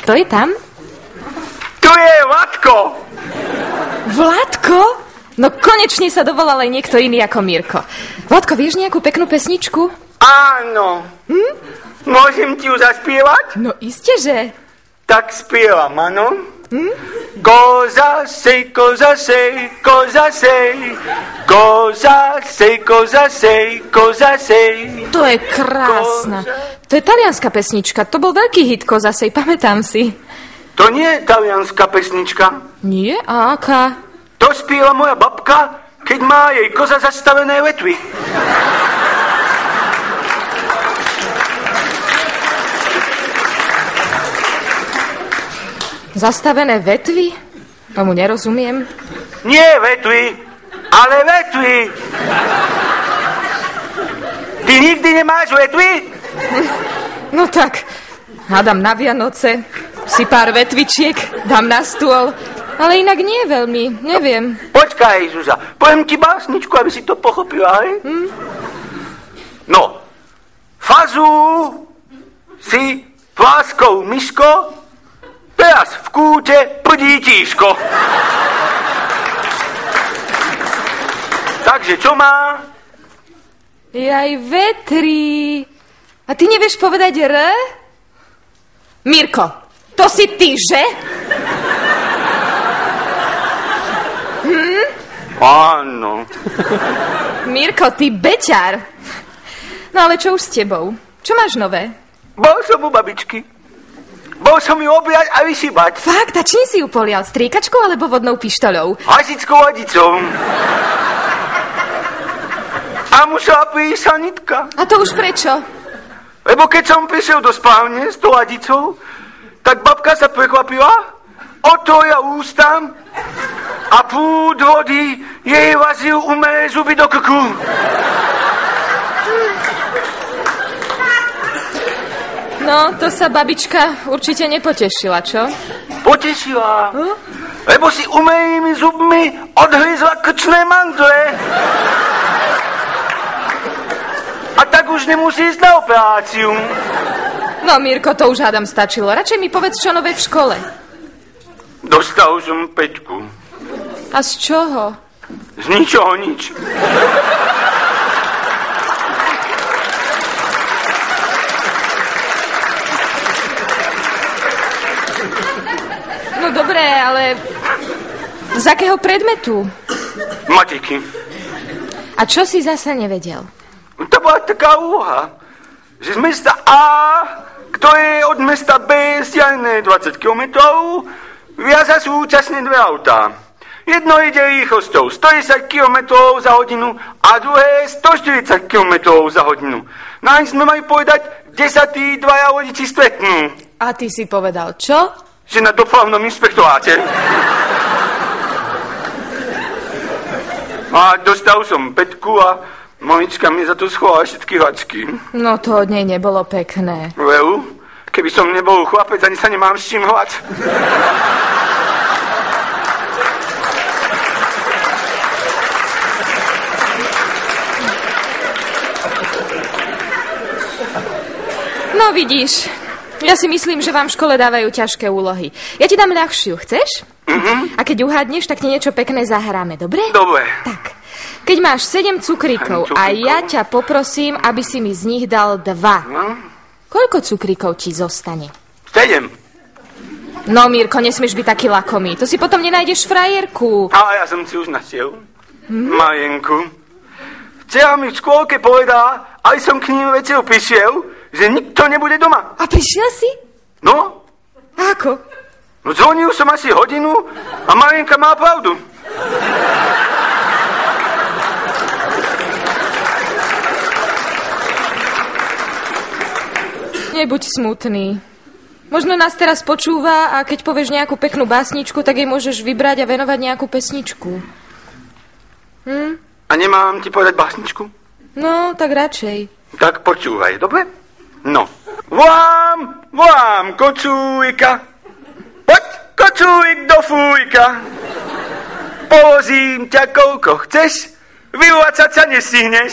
Kto je tam? Tu je Vladko. Vladko? No konečne sa dovolal aj niekto iný ako Mirko. Vladko, vieš nejakú peknú pesničku? Áno. Môžem ti ju zaspievať? No isteže. Tak spievam, áno. Koza sej, koza sej, koza sej, koza sej, koza sej, koza sej. To je krásna. To je talianská pesnička. To bol veľký hit, Koza sej, pamätám si. To nie je talianská pesnička. Nie? A aká? To spieva moja babka, keď má jej koza zastavené vetvy. Zastavené vetvy? Tomu nerozumiem. Nie vetvy, ale vetvy. Ty nikdy nemáš vetvy? No tak, hádam na Vianoce, si pár vetvičiek, dám na stôl, ale inak nie veľmi, neviem. Počkaj, Zuzá, poviem ti básničku, aby si to pochopila, hej? No, fazu si pláskou myško, teraz v kúte prdí tíško. Takže čo má? Jaj, vetri. A ty nevieš povedať R? Mirko, to si ty, že? Áno. Mirko, ty beťar. No ale čo už s tebou? Čo máš nové? Bol som u babičky. Bol som ju objať a vyšibať. Fakt? A čím si ju polial? Striekačkou alebo vodnou pištoľou? Hasickou hadicou. A musela prísť sanitka. A to už prečo? Lebo keď som prišiel do spálne s tou hadicou, tak babka sa prekvapila, otvorila ústa a prúd vody jej vazil umelé zuby do krku. No, to sa babička určite nepotešila, čo? Potešila, lebo si umelými zubmi odhryzla krčné mandle. A tak už nemusí ísť na operáciu. No, Mirko, to už hádam stačilo. Radšej mi povedz, čo nové v škole. Dostal som 5. A z čoho? Z ničoho nič. No dobré, ale z akého predmetu? Matiky. A čo si zasa nevedel? To bola taká úloha, že z mesta A, ktoré je od mesta B vzdialené 20 km, viaza súčasne dve autá. Jedno ide rýchlosťou 110 km za hodinu a druhé 140 km za hodinu. Naň sme mali povedať, kde sa tí dvaja vodiči stretnú. A ty si povedal čo? Že na dopravnom inšpektoráte. A dostal som 5 a mamička mi za to schovala všetky hačky. No to od nej nebolo pekné. Well, keby som nebol chlapec, ani sa nemám s čím hovať. No vidíš, ja si myslím, že vám v škole dávajú ťažké úlohy. Ja ti dám ľahšiu, chceš? A keď uhádneš, tak ti niečo pekné zahráme, dobre? Dobre. Tak, keď máš 7 cukríkov a ja ťa poprosím, aby si mi z nich dal 2. Koľko cukríkov ti zostane? 7. No, Mirko, nesmieš byť taký lakomý. To si potom nenájdeš frajerku. Ale ja som si už našiel. Marienku. Včera mi v škôlke povedala, aj som k ním večer prišiel, že nikto nebude doma. A prišiel si? No? A ako? No zvonil som asi hodinu a Marienka má pravdu. Nebuď smutný. Možno nás teraz počúva a keď povieš nejakú peknú básničku, tak jej môžeš vybrať a venovať nejakú pesničku. A nemám ti povedať básničku? No, tak radšej. Tak počúvaj, dobre? No. Volám, kocúrika. Poď, kocúrik, do fújka. Povozím ťa, koľko chceš, vyvacať sa nestihneš.